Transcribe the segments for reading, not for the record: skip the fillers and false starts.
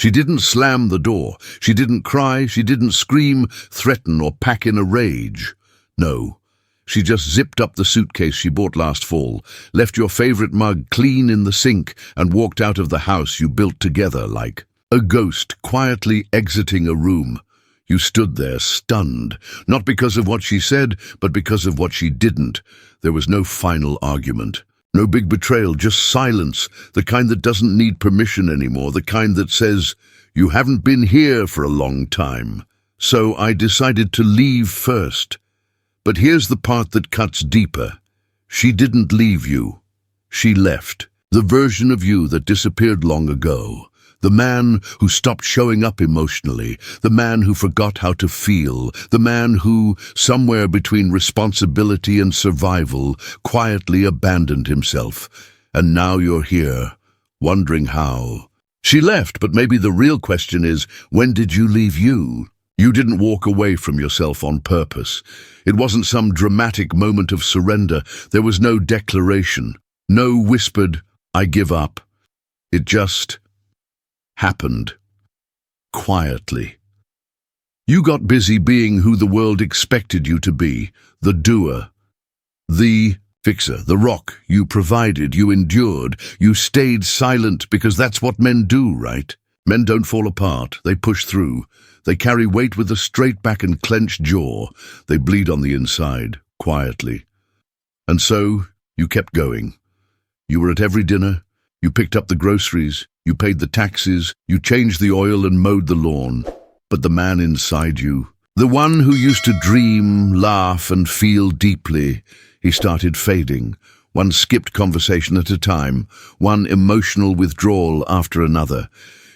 She didn't slam the door. She didn't cry. She didn't scream, threaten, or pack in a rage. No. She just zipped up the suitcase she bought last fall, left your favorite mug clean in the sink, and walked out of the house you built together like a ghost quietly exiting a room. You stood there stunned, not because of what she said, but because of what she didn't. There was no final argument. No big betrayal, just silence, the kind that doesn't need permission anymore, the kind that says, "You haven't been here for a long time." So I decided to leave first. But here's the part that cuts deeper. She didn't leave you. She left. The version of you that disappeared long ago. The man who stopped showing up emotionally. The man who forgot how to feel. The man who, somewhere between responsibility and survival, quietly abandoned himself. And now you're here, wondering how. She left, but maybe the real question is, when did you leave you? You didn't walk away from yourself on purpose. It wasn't some dramatic moment of surrender. There was no declaration. No whispered, "I give up." It just happened. Quietly. You got busy being who the world expected you to be, the doer, the fixer, the rock. You provided, you endured, you stayed silent because that's what men do, right? Men don't fall apart, they push through. They carry weight with a straight back and clenched jaw. They bleed on the inside, quietly. And so, you kept going. You were at every dinner, you picked up the groceries, you paid the taxes, you changed the oil and mowed the lawn. But the man inside you, the one who used to dream, laugh and feel deeply, he started fading, one skipped conversation at a time, one emotional withdrawal after another.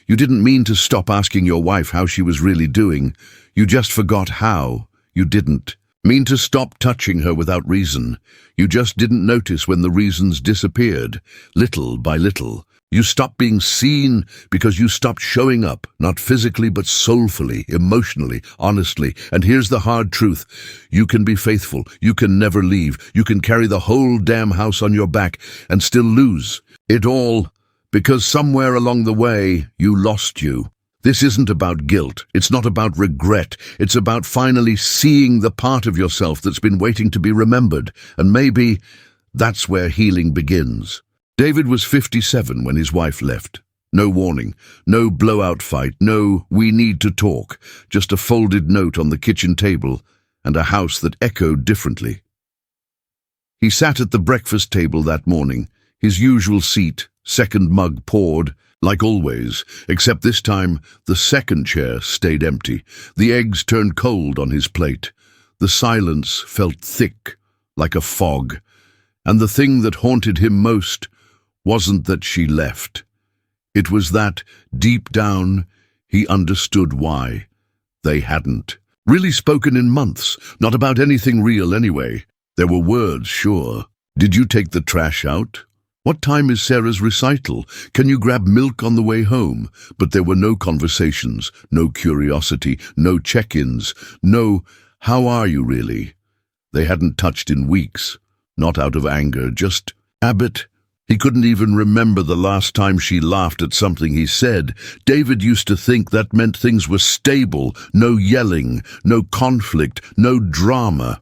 You didn't mean to stop asking your wife how she was really doing. You just forgot how. You didn't mean to stop touching her without reason. You just didn't notice when the reasons disappeared, little by little. You stopped being seen because you stopped showing up, not physically but soulfully, emotionally, honestly. And here's the hard truth. You can be faithful. You can never leave. You can carry the whole damn house on your back and still lose it all because somewhere along the way you lost you. This isn't about guilt. It's not about regret. It's about finally seeing the part of yourself that's been waiting to be remembered. And maybe that's where healing begins. David was 57 when his wife left. No warning, no blowout fight, no "we need to talk," just a folded note on the kitchen table and a house that echoed differently. He sat at the breakfast table that morning, his usual seat, second mug poured, like always, except this time the second chair stayed empty. The eggs turned cold on his plate. The silence felt thick, like a fog. And the thing that haunted him most wasn't that she left. It was that, deep down, he understood why. They hadn't really spoken in months, not about anything real anyway. There were words, sure. "Did you take the trash out? What time is Sarah's recital? Can you grab milk on the way home?" But there were no conversations, no curiosity, no check-ins, no "how are you really?" They hadn't touched in weeks, not out of anger, just habit. He couldn't even remember the last time she laughed at something he said. David used to think that meant things were stable, no yelling, no conflict, no drama.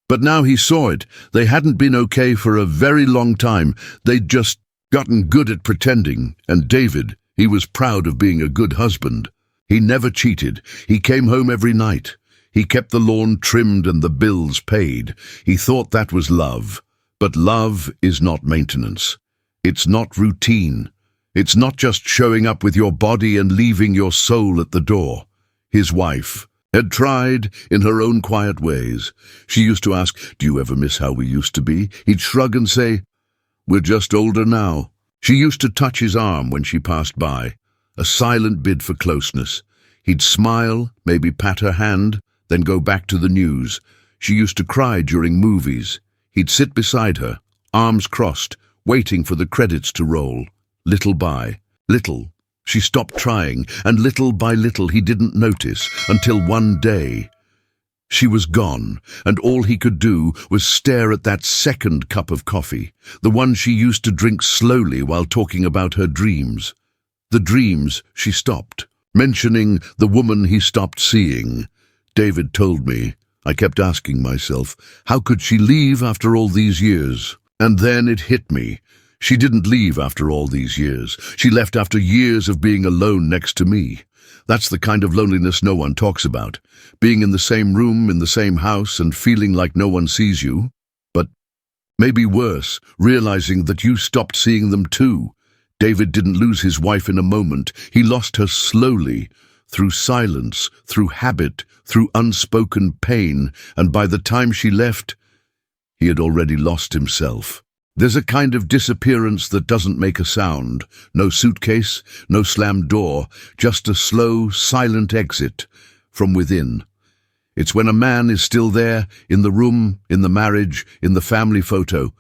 But now he saw it. They hadn't been okay for a very long time. They'd just gotten good at pretending. And David, he was proud of being a good husband. He never cheated. He came home every night. He kept the lawn trimmed and the bills paid. He thought that was love. But love is not maintenance. It's not routine. It's not just showing up with your body and leaving your soul at the door. His wife had tried in her own quiet ways. She used to ask, "Do you ever miss how we used to be?" He'd shrug and say, "We're just older now." She used to touch his arm when she passed by, a silent bid for closeness. He'd smile, maybe pat her hand, then go back to the news. She used to cry during movies. He'd sit beside her, arms crossed, waiting for the credits to roll. Little by little, she stopped trying, and little by little he didn't notice, until one day she was gone, and all he could do was stare at that second cup of coffee, the one she used to drink slowly while talking about her dreams. the dreams she stopped, mentioning the woman he stopped seeing. David told me. I kept asking myself, how could she leave after all these years? And then it hit me. She didn't leave after all these years. She left after years of being alone next to me. That's the kind of loneliness no one talks about. Being in the same room, in the same house, and feeling like no one sees you. But maybe worse, realizing that you stopped seeing them too. David didn't lose his wife in a moment. He lost her slowly, through silence, through habit, through unspoken pain, and by the time she left, he had already lost himself. There's a kind of disappearance that doesn't make a sound. No suitcase, no slammed door, just a slow, silent exit from within. It's when a man is still there, in the room, in the marriage, in the family photo,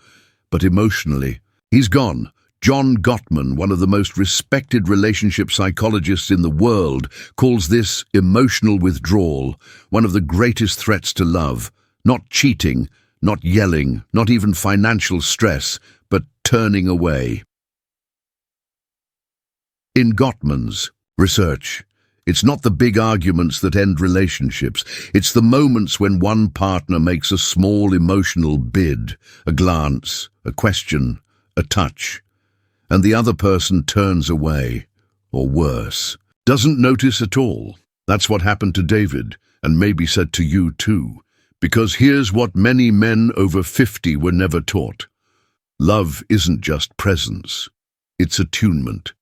but emotionally, he's gone. John Gottman, one of the most respected relationship psychologists in the world, calls this emotional withdrawal, one of the greatest threats to love. Not cheating, not yelling, not even financial stress, but turning away. In Gottman's research, it's not the big arguments that end relationships. It's the moments when one partner makes a small emotional bid, a glance, a question, a touch, and the other person turns away, or worse, doesn't notice at all. That's what happened to David, and maybe said to you too. Because here's what many men over 50 were never taught. Love isn't just presence. It's attunement.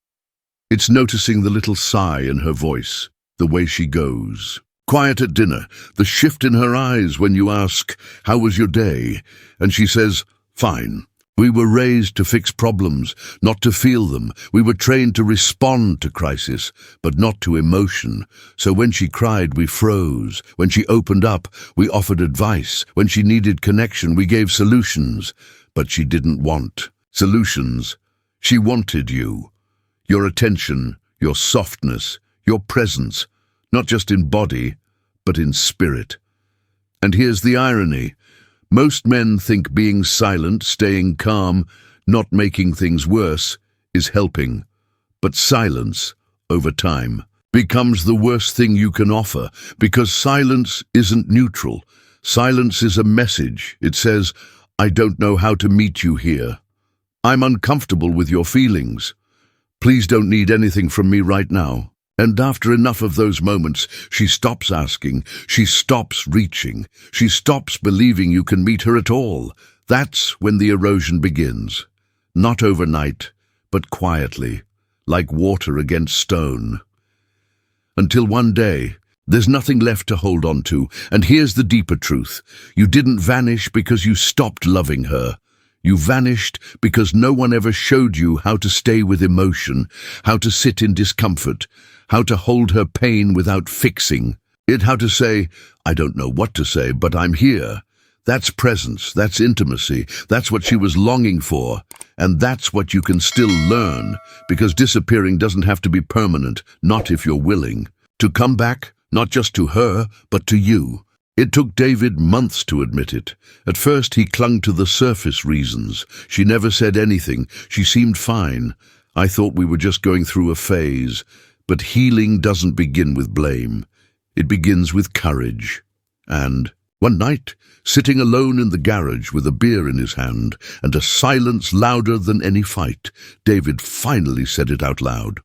It's noticing the little sigh in her voice, the way she goes. Quiet at dinner, the shift in her eyes when you ask, "How was your day?" And she says, "Fine." We were raised to fix problems, not to feel them. We were trained to respond to crisis, but not to emotion. So when she cried, we froze. When she opened up, we offered advice. When she needed connection, we gave solutions. But she didn't want solutions. She wanted you. Your attention, your softness, your presence, not just in body, but in spirit. And here's the irony. Most men think being silent, staying calm, not making things worse, is helping. But silence, over time, becomes the worst thing you can offer, because silence isn't neutral. Silence is a message. It says, "I don't know how to meet you here. I'm uncomfortable with your feelings. Please don't need anything from me right now." And after enough of those moments, she stops asking, she stops reaching, she stops believing you can meet her at all. That's when the erosion begins. Not overnight, but quietly, like water against stone. Until one day, there's nothing left to hold on to, and here's the deeper truth. You didn't vanish because you stopped loving her. You vanished because no one ever showed you how to stay with emotion, how to sit in discomfort, how to hold her pain without fixing it, how to say, "I don't know what to say, but I'm here." That's presence, that's intimacy, that's what she was longing for, and that's what you can still learn, because disappearing doesn't have to be permanent, not if you're willing. To come back, not just to her, but to you. It took David months to admit it. At first he clung to the surface reasons. She never said anything. She seemed fine. I thought we were just going through a phase. But healing doesn't begin with blame. It begins with courage. And one night, sitting alone in the garage with a beer in his hand and a silence louder than any fight, David finally said it out loud.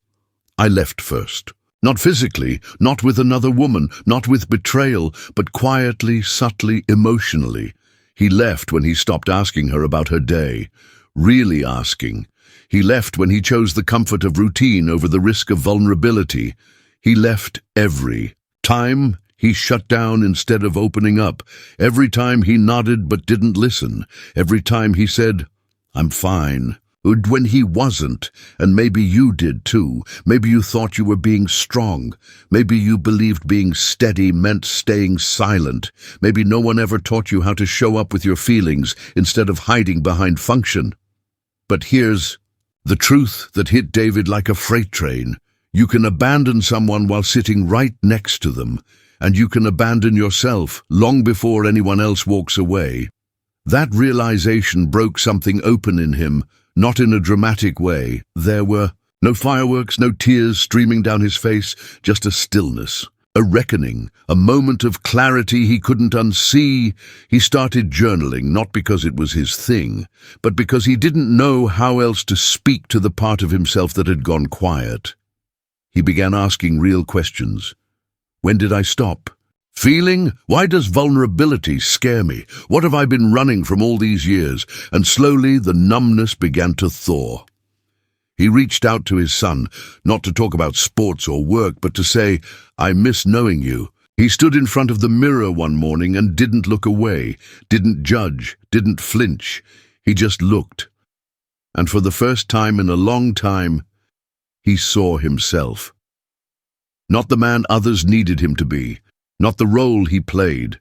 "I left first. Not physically, not with another woman, not with betrayal, but quietly, subtly, emotionally. He left when he stopped asking her about her day, really asking. He left when he chose the comfort of routine over the risk of vulnerability. He left every time he shut down instead of opening up. Every time he nodded but didn't listen. Every time he said, "I'm fine," when he wasn't, and maybe you did too. Maybe you thought you were being strong. Maybe you believed being steady meant staying silent. Maybe no one ever taught you how to show up with your feelings instead of hiding behind function. But here's the truth that hit David like a freight train. You can abandon someone while sitting right next to them, and you can abandon yourself long before anyone else walks away. That realization broke something open in him, not in a dramatic way. There were No fireworks, no tears streaming down his face, just a stillness, a reckoning, a moment of clarity he couldn't unsee. He started journaling, not because it was his thing, but because he didn't know how else to speak to the part of himself that had gone quiet. He began asking real questions. When did I stop? Feeling? Why does vulnerability scare me? What have I been running from all these years? And slowly the numbness began to thaw. He reached out to his son, not to talk about sports or work, but to say, I miss knowing you. He stood in front of the mirror one morning and didn't look away, didn't judge, didn't flinch. He just looked. And for the first time in a long time, he saw himself. Not the man others needed him to be, not the role he played,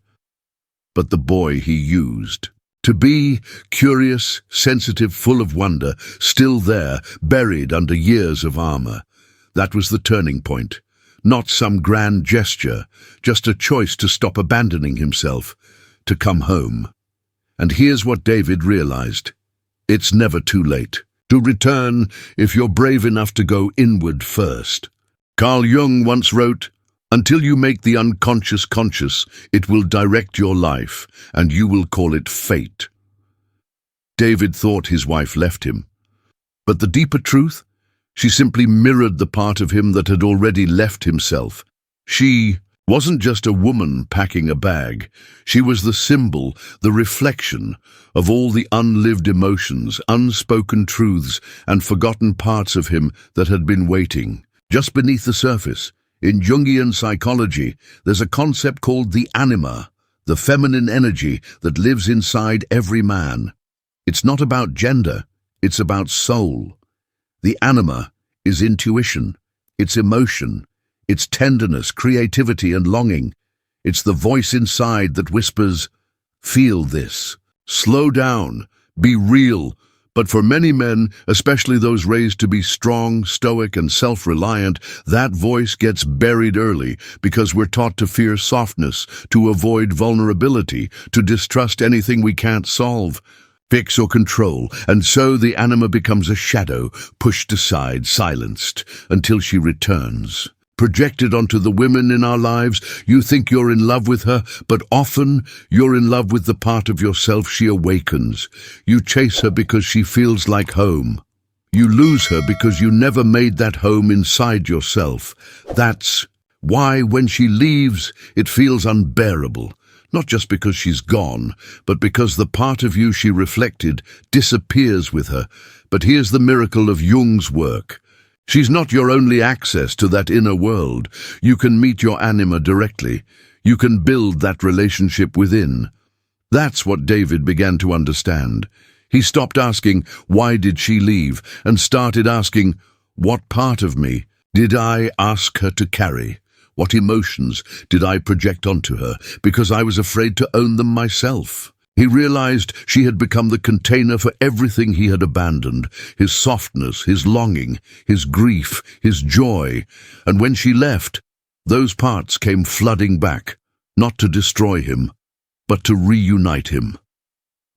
but the boy he used. To be curious, sensitive, full of wonder, still there, buried under years of armor. That was the turning point. Not some grand gesture, just a choice to stop abandoning himself, to come home. And here's what David realized. It's never too late to return if you're brave enough to go inward first. Carl Jung once wrote, until you make the unconscious conscious, it will direct your life, and you will call it fate. David thought his wife left him. But the deeper truth? She simply mirrored the part of him that had already left himself. She wasn't just a woman packing a bag. She was the symbol, the reflection of all the unlived emotions, unspoken truths, and forgotten parts of him that had been waiting. Just beneath the surface, in Jungian psychology, there's a concept called the anima, the feminine energy that lives inside every man. It's not about gender, it's about soul. The anima is intuition, it's emotion, it's tenderness, creativity, and longing. It's the voice inside that whispers, feel this, slow down, be real. But for many men, especially those raised to be strong, stoic, and self-reliant, that voice gets buried early because we're taught to fear softness, to avoid vulnerability, to distrust anything we can't solve, fix or control, and so the anima becomes a shadow, pushed aside, silenced, until she returns. Projected onto the women in our lives, you think you're in love with her, but often you're in love with the part of yourself she awakens. You chase her because she feels like home. You lose her because you never made that home inside yourself. That's why when she leaves, it feels unbearable. Not just because she's gone, but because the part of you she reflected disappears with her. But here's the miracle of Jung's work. She's not your only access to that inner world. You can meet your anima directly. You can build that relationship within. That's what David began to understand. He stopped asking, why did she leave? And started asking, what part of me did I ask her to carry? What emotions did I project onto her because I was afraid to own them myself? He realized she had become the container for everything he had abandoned, his softness, his longing, his grief, his joy. And when she left, those parts came flooding back, not to destroy him, but to reunite him.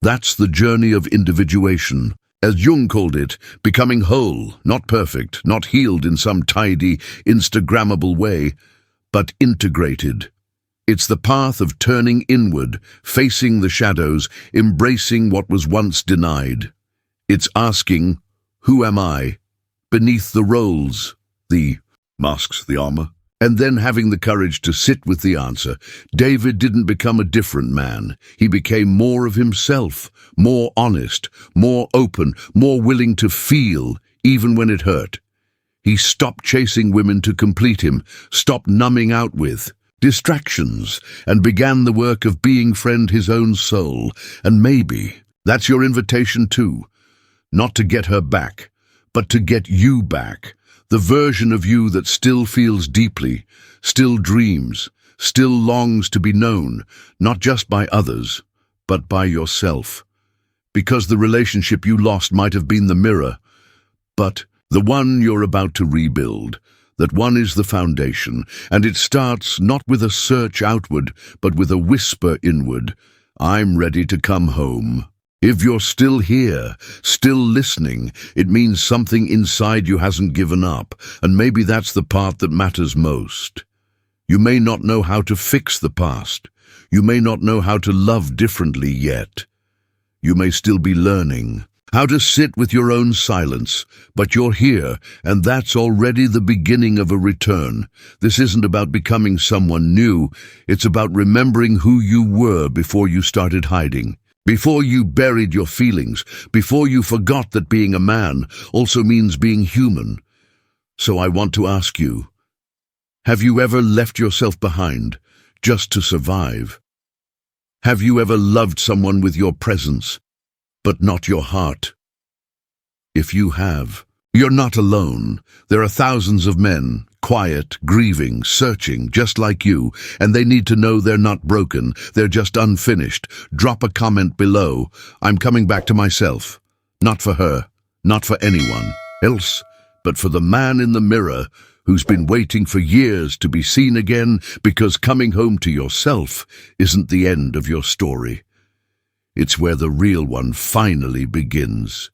That's the journey of individuation. As Jung called it, becoming whole, not perfect, not healed in some tidy, Instagrammable way, but integrated. It's the path of turning inward, facing the shadows, embracing what was once denied. It's asking, who am I? Beneath the roles, the masks, the armor. And then having the courage to sit with the answer. David didn't become a different man. He became more of himself, more honest, more open, more willing to feel, even when it hurt. He stopped chasing women to complete him, stopped numbing out with distractions, and began the work of being friend his own soul. And maybe that's your invitation too. Not to get her back, but to get you back. The version of you that still feels deeply, still dreams, still longs to be known, not just by others, but by yourself. Because the relationship you lost might have been the mirror, but the one you're about to rebuild. That one is the foundation, and it starts not with a search outward, but with a whisper inward. I'm ready to come home. If you're still here, still listening, it means something inside you hasn't given up, and maybe that's the part that matters most. You may not know how to fix the past. You may not know how to love differently yet. You may still be learning how to sit with your own silence, but you're here, and that's already the beginning of a return. This isn't about becoming someone new. It's about remembering who you were before you started hiding. Before you buried your feelings, before you forgot that being a man also means being human. So I want to ask you, have you ever left yourself behind just to survive? Have you ever loved someone with your presence, but not your heart? If you have, you're not alone. There are thousands of men, quiet, grieving, searching, just like you, and they need to know they're not broken, they're just unfinished. Drop a comment below. I'm coming back to myself. Not for her, not for anyone else, but for the man in the mirror who's been waiting for years to be seen again, because coming home to yourself isn't the end of your story. It's where the real one finally begins.